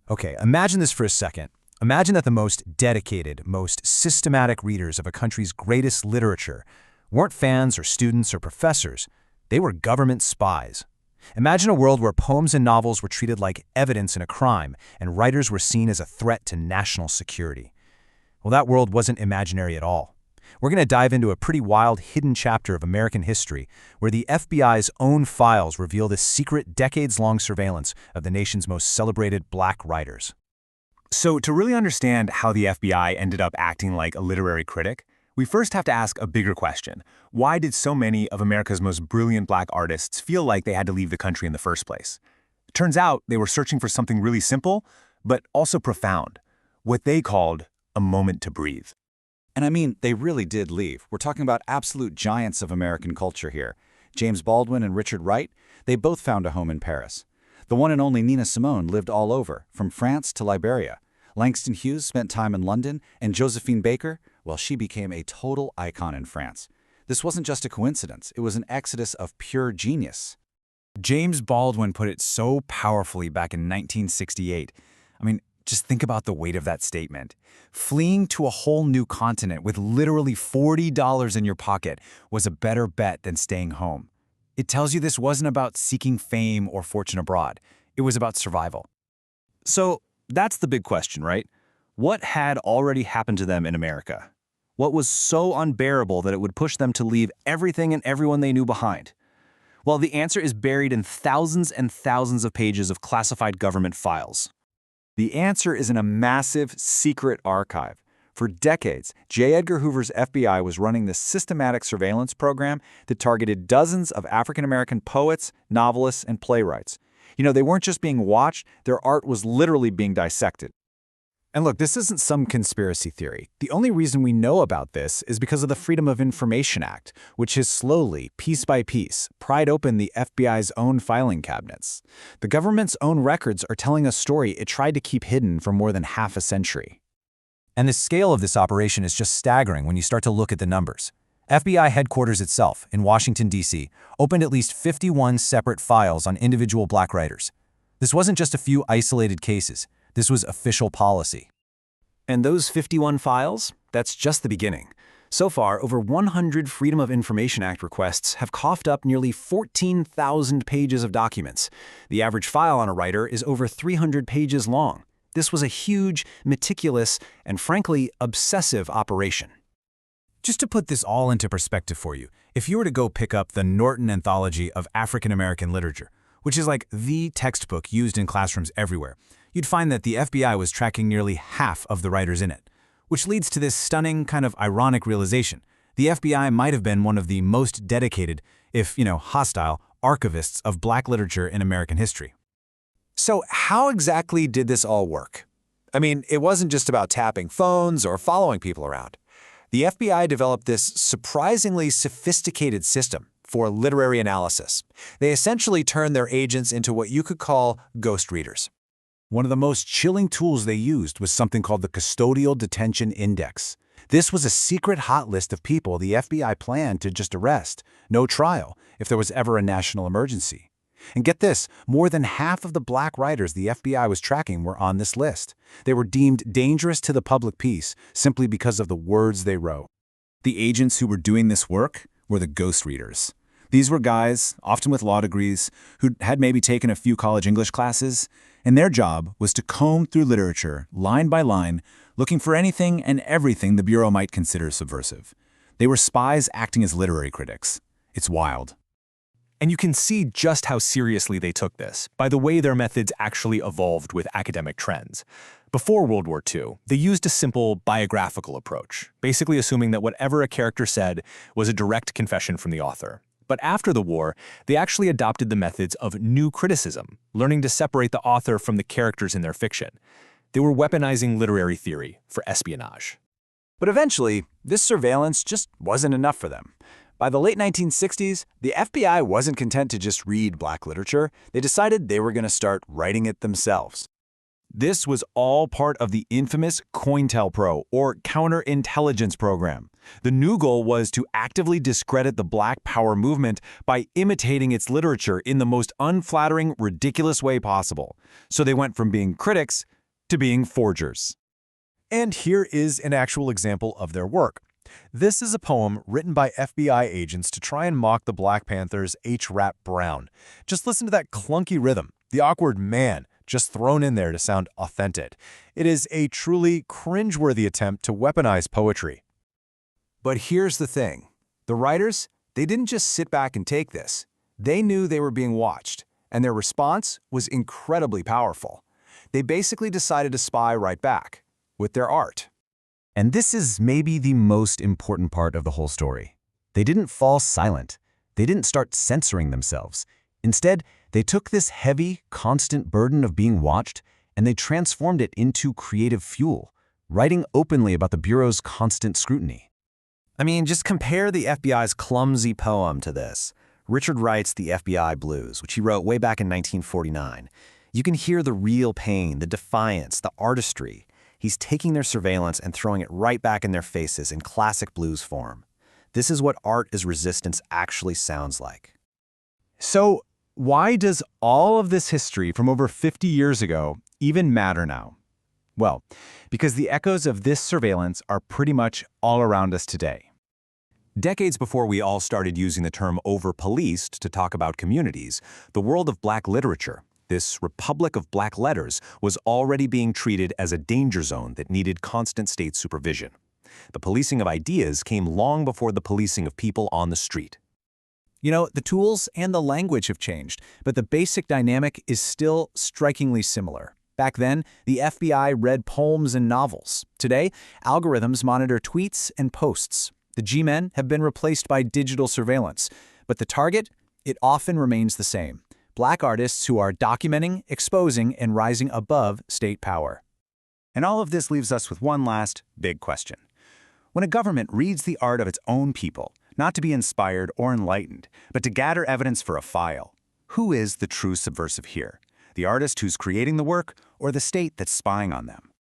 Okay, imagine this for a second. Imagine that the most dedicated, most systematic readers of a country's greatest literature weren't fans or students or professors. They were government spies. Imagine a world where poems and novels were treated like evidence in a crime, and writers were seen as a threat to national security. Well, that world wasn't imaginary at all. We're going to dive into a pretty wild, hidden chapter of American history where the FBI's own files reveal this secret, decades-long surveillance of the nation's most celebrated black writers. So to really understand how the FBI ended up acting like a literary critic, we first have to ask a bigger question. Why did so many of America's most brilliant black artists feel like they had to leave the country in the first place? It turns out they were searching for something really simple, but also profound, what they called a moment to breathe. And I mean, they really did leave. We're talking about absolute giants of American culture here. James Baldwin and Richard Wright, they both found a home in Paris. The one and only Nina Simone lived all over, from France to Liberia. Langston Hughes spent time in London, and Josephine Baker, well, she became a total icon in France. This wasn't just a coincidence. It was an exodus of pure genius. James Baldwin put it so powerfully back in 1968. I mean, just think about the weight of that statement. Fleeing to a whole new continent with literally $40 in your pocket was a better bet than staying home. It tells you this wasn't about seeking fame or fortune abroad. It was about survival. So that's the big question, right? What had already happened to them in America? What was so unbearable that it would push them to leave everything and everyone they knew behind? Well, the answer is buried in thousands and thousands of pages of classified government files. The answer is in a massive, secret archive. For decades, J. Edgar Hoover's FBI was running this systematic surveillance program that targeted dozens of African-American poets, novelists, and playwrights. You know, they weren't just being watched, their art was literally being dissected. And look, this isn't some conspiracy theory. The only reason we know about this is because of the Freedom of Information Act, which has slowly, piece by piece, pried open the FBI's own filing cabinets. The government's own records are telling a story it tried to keep hidden for more than half a century. And the scale of this operation is just staggering when you start to look at the numbers. FBI headquarters itself, in Washington, D.C., opened at least 51 separate files on individual black writers. This wasn't just a few isolated cases. This was official policy. And those 51 files? That's just the beginning. So far, over 100 Freedom of Information Act requests have coughed up nearly 14,000 pages of documents. The average file on a writer is over 300 pages long. This was a huge, meticulous, and frankly, obsessive operation. Just to put this all into perspective for you, if you were to go pick up the Norton Anthology of African American Literature, which is like the textbook used in classrooms everywhere, you'd find that the FBI was tracking nearly half of the writers in it, which leads to this stunning, kind of ironic realization. The FBI might have been one of the most dedicated, if, hostile, archivists of black literature in American history. So how exactly did this all work? I mean, it wasn't just about tapping phones or following people around. The FBI developed this surprisingly sophisticated system for literary analysis. They essentially turned their agents into what you could call ghostreaders. One of the most chilling tools they used was something called the Custodial Detention Index. This was a secret hot list of people the FBI planned to just arrest, no trial, if there was ever a national emergency. And get this, more than half of the black writers the FBI was tracking were on this list. They were deemed dangerous to the public peace simply because of the words they wrote. The agents who were doing this work were the ghostreaders. These were guys, often with law degrees, who had maybe taken a few college English classes, and their job was to comb through literature, line by line, looking for anything and everything the Bureau might consider subversive. They were spies acting as literary critics. It's wild. And you can see just how seriously they took this by the way their methods actually evolved with academic trends. Before World War II, they used a simple biographical approach, basically assuming that whatever a character said was a direct confession from the author. But after the war, they actually adopted the methods of new criticism, learning to separate the author from the characters in their fiction. They were weaponizing literary theory for espionage. But eventually, this surveillance just wasn't enough for them. By the late 1960s, the FBI wasn't content to just read black literature. They decided they were going to start writing it themselves. This was all part of the infamous COINTELPRO, or counterintelligence program. The new goal was to actively discredit the Black Power movement by imitating its literature in the most unflattering, ridiculous way possible. So they went from being critics to being forgers. And here is an actual example of their work. This is a poem written by FBI agents to try and mock the Black Panthers' H. Rap Brown. Just listen to that clunky rhythm, the awkward man, just thrown in there to sound authentic. It is a truly cringeworthy attempt to weaponize poetry. But here's the thing. The writers, they didn't just sit back and take this. They knew they were being watched, and their response was incredibly powerful. They basically decided to spy right back, with their art. And this is maybe the most important part of the whole story. They didn't fall silent. They didn't start censoring themselves. Instead, they took this heavy, constant burden of being watched and they transformed it into creative fuel, writing openly about the Bureau's constant scrutiny. I mean, just compare the FBI's clumsy poem to this. Richard Wright's The FBI Blues, which he wrote way back in 1949. You can hear the real pain, the defiance, the artistry. He's taking their surveillance and throwing it right back in their faces in classic blues form. This is what art as resistance actually sounds like. So, why does all of this history from over 50 years ago even matter now? Well, because the echoes of this surveillance are pretty much all around us today. Decades before we all started using the term over-policed to talk about communities, the world of Black literature, this republic of Black letters, was already being treated as a danger zone that needed constant state supervision. The policing of ideas came long before the policing of people on the street. You know, the tools and the language have changed, but the basic dynamic is still strikingly similar. Back then, the FBI read poems and novels. Today, algorithms monitor tweets and posts. The G-men have been replaced by digital surveillance, but the target, it often remains the same. Black artists who are documenting, exposing, and rising above state power. And all of this leaves us with one last big question. When a government reads the art of its own people, not to be inspired or enlightened, but to gather evidence for a file, who is the true subversive here? The artist who's creating the work or the state that's spying on them?